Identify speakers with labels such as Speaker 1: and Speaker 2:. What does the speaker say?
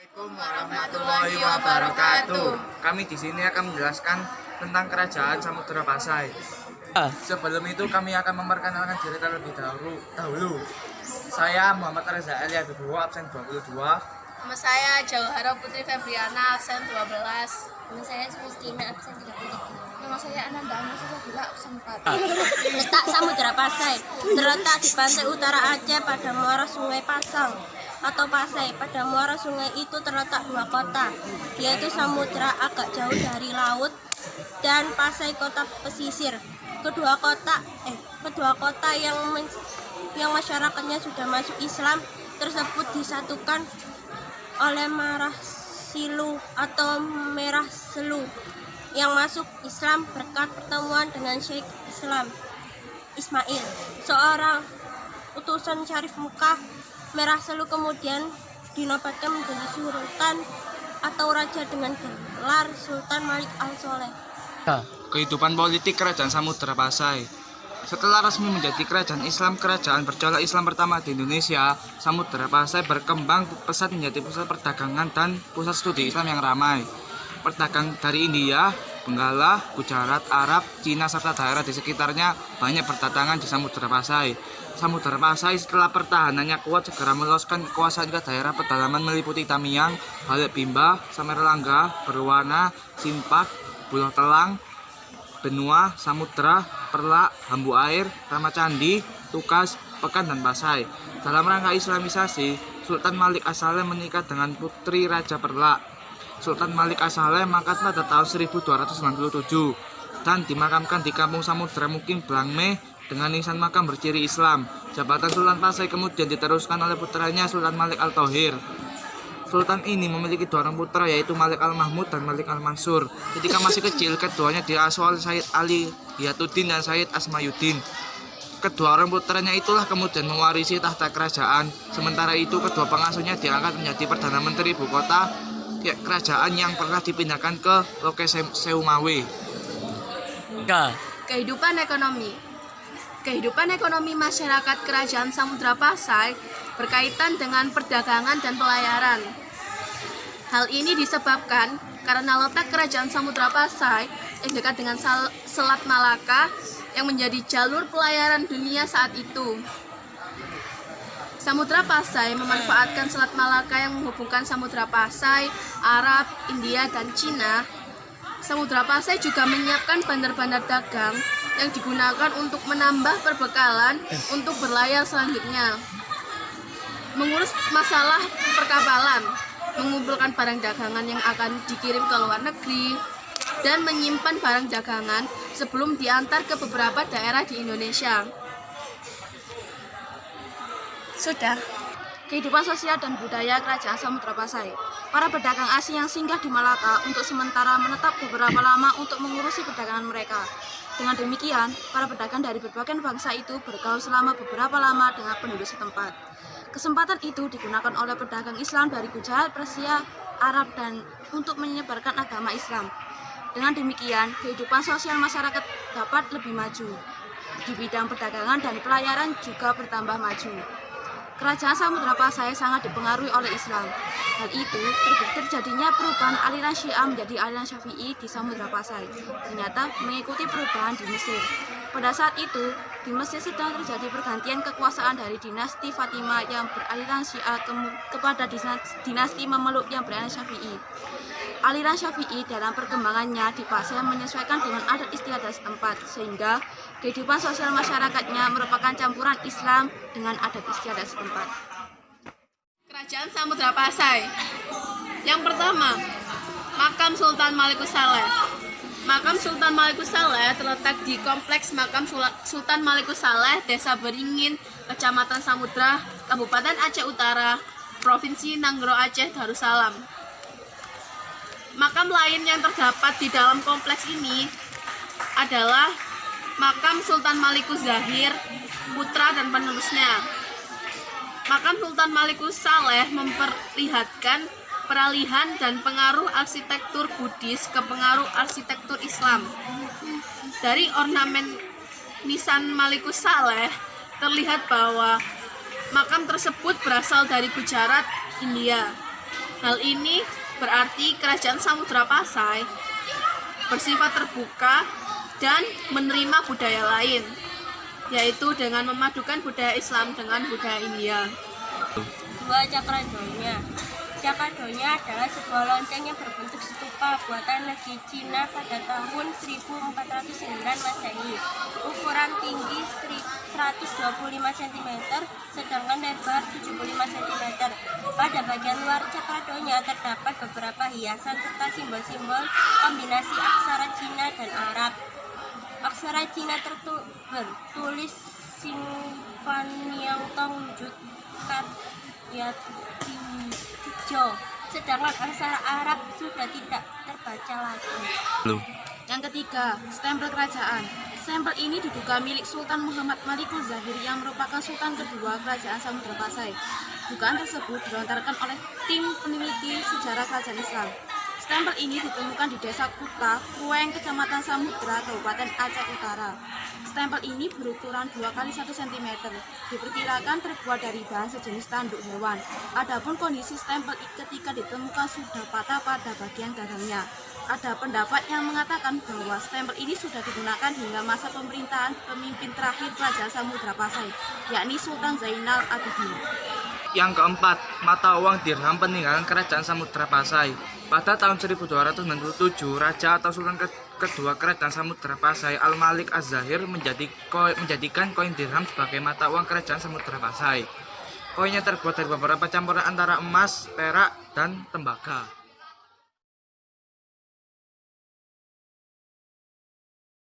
Speaker 1: Assalamualaikum warahmatullahi wabarakatuh. Kami di sini akan menjelaskan tentang kerajaan Samudra Pasai. Sebelum itu kami akan memperkenalkan diri terlebih dahulu. Saya Muhammad Reza Elia Wibowo, absen 22.
Speaker 2: Nama saya Jauhara Putri Febriana, absen 12.
Speaker 3: Nama saya Kristina, absen 33.
Speaker 2: Nama saya Ananda Anasasabila, absen 4.
Speaker 3: Letak Samudra Pasai terletak di pantai utara Aceh pada muara Sungai Pasang atau Pasai. Pada muara sungai itu terletak dua kota, yaitu Samudra agak jauh dari laut dan Pasai kota pesisir. Kedua kota yang masyarakatnya sudah masuk Islam tersebut disatukan oleh Merah Silu atau Merah Selu yang masuk Islam berkat pertemuan dengan Syekh Islam Ismail, seorang utusan Syarif Mekah. Merah Selu kemudian dinobatkan menjadi sultan atau raja dengan gelar Sultan Malik Al-Soleh.
Speaker 1: Kehidupan politik Kerajaan Samudra Pasai. Setelah resmi menjadi kerajaan Islam, kerajaan bercorak Islam pertama di Indonesia, Samudra Pasai berkembang pesat menjadi pusat perdagangan dan pusat studi Islam yang ramai. Pedagang dari India, Benggala, Gujarat, Arab, Cina, serta daerah di sekitarnya banyak berdatangan di Samudra Pasai. Samudra Pasai setelah pertahanannya kuat segera meloloskan kekuasaan ke daerah pedalaman meliputi Tamiang, Balik Bimba, Samerlangga, Berwana, Simpak, Buloh Telang, Benua, Samudra, Perlak, Hambu Air, Ramacandi, Tukas, Pekan, dan Pasai. Dalam rangka Islamisasi, Sultan Malik As-Saleh menikah dengan putri Raja Perlak. Sultan Malik As-Saleh mangkat pada tahun 1297 dan dimakamkan di Kampung Samudra Mukim Blangme dengan nisan makam berciri Islam. Jabatan Sultan Pasai kemudian diteruskan oleh putranya Sultan Malik Al-Thohir. Sultan ini memiliki dua orang putra, yaitu Malik Al-Mahmud dan Malik Al-Mansur. Ketika masih kecil, keduanya diasuh oleh Sayyid Ali Hiyatuddin dan Sayyid Asmayuddin. Kedua orang putranya itulah kemudian mewarisi tahta kerajaan. Sementara itu, kedua pengasuhnya diangkat menjadi Perdana Menteri Ibu Kota kerajaan yang pernah dipindahkan ke Loke Seumawe.
Speaker 2: Kehidupan ekonomi masyarakat Kerajaan Samudra Pasai berkaitan dengan perdagangan dan pelayaran. Hal ini disebabkan karena letak Kerajaan Samudra Pasai yang dekat dengan Selat Malaka yang menjadi jalur pelayaran dunia saat itu. Samudra Pasai memanfaatkan Selat Malaka yang menghubungkan Samudra Pasai, Arab, India, dan Cina. Samudra Pasai juga menyiapkan bandar-bandar dagang yang digunakan untuk menambah perbekalan untuk berlayar selanjutnya, mengurus masalah perkapalan, mengumpulkan barang dagangan yang akan dikirim ke luar negeri, dan menyimpan barang dagangan sebelum diantar ke beberapa daerah di Indonesia. Sudah.
Speaker 3: Kehidupan sosial dan budaya Kerajaan Samudra Pasai. Para pedagang asing yang singgah di Malaka untuk sementara menetap beberapa lama untuk mengurusi perdagangan mereka. Dengan demikian, para pedagang dari berbagai bangsa itu bergaul selama beberapa lama dengan penduduk setempat. Kesempatan itu digunakan oleh pedagang Islam dari Gujarat, Persia, Arab, dan untuk menyebarkan agama Islam. Dengan demikian, kehidupan sosial masyarakat dapat lebih maju. Di bidang perdagangan dan pelayaran juga bertambah maju. Kerajaan Samudra Pasai sangat dipengaruhi oleh Islam. Hal itu terbukti terjadinya perubahan aliran Syiah menjadi aliran Syafi'i di Samudra Pasai. Ternyata mengikuti perubahan di Mesir. Pada saat itu, di Mesir sedang terjadi pergantian kekuasaan dari dinasti Fatimah yang beraliran Syiah kepada dinasti Mameluk yang beraliran Syafi'i. Aliran Syafi'i dalam perkembangannya dipaksa menyesuaikan dengan adat istiadat setempat, sehingga kehidupan sosial masyarakatnya merupakan campuran Islam dengan adat istiadat setempat.
Speaker 2: Kerajaan Samudra Pasai. Yang pertama, Makam Sultan Malikus Saleh. Makam Sultan Malikus Saleh terletak di Kompleks Makam Sultan Malikus Saleh, Desa Beringin, Kecamatan Samudra, Kabupaten Aceh Utara, Provinsi Nanggro Aceh Darussalam. Makam lain yang terdapat di dalam kompleks ini adalah Makam Sultan Malikus Zahir, putra dan penerusnya. Makam Sultan Malikus Saleh memperlihatkan peralihan dan pengaruh arsitektur Buddhis ke pengaruh arsitektur Islam. Dari ornamen nisan Malikus Saleh terlihat bahwa makam tersebut berasal dari Gujarat, India. Hal ini berarti kerajaan Samudra Pasai bersifat terbuka dan menerima budaya lain, yaitu dengan memadukan budaya Islam dengan budaya India.
Speaker 4: Dua Cakradonya. Cakradonya adalah sebuah lonceng yang berbentuk stupa buatan negeri Cina pada tahun 1409 Masehi. Ukuran tinggi 125 cm, sedangkan lebar 75 cm. Pada bagian luar cakradonya terdapat beberapa hiasan serta simbol-simbol kombinasi aksara Cina dan Arab. Aksara Cina bertulis Singfaniang Tongjut Katyat Jo, sedangkan aksara Arab sudah tidak terbaca lagi.
Speaker 3: Yang ketiga, stempel kerajaan. Stempel ini diduga milik Sultan Muhammad Malikul Zahir yang merupakan sultan kedua kerajaan Samudra Pasai. Dugaan tersebut dilontarkan oleh tim peneliti sejarah kerajaan Islam. Stempel ini ditemukan di desa Kuta, Krueng, Kecamatan Samudra, Kabupaten Aceh Utara. Stempel ini berukuran 2 x 1 cm, diperkirakan terbuat dari bahan sejenis tanduk hewan. Adapun kondisi stempel ketika ditemukan sudah patah pada bagian gagangnya. Ada pendapat yang mengatakan bahwa stempel ini sudah digunakan hingga masa pemerintahan pemimpin terakhir kerajaan Samudra Pasai, yakni Sultan Zainal Abidin.
Speaker 1: Yang keempat, mata uang dirham peninggalan kerajaan Samudra Pasai. Pada tahun 1297, Raja atau Sultan kedua kerajaan Samudra Pasai, Al-Malik Az-Zahir, menjadikan koin dirham sebagai mata uang kerajaan Samudra Pasai. Koinnya terbuat dari beberapa campuran antara emas, perak, dan tembaga.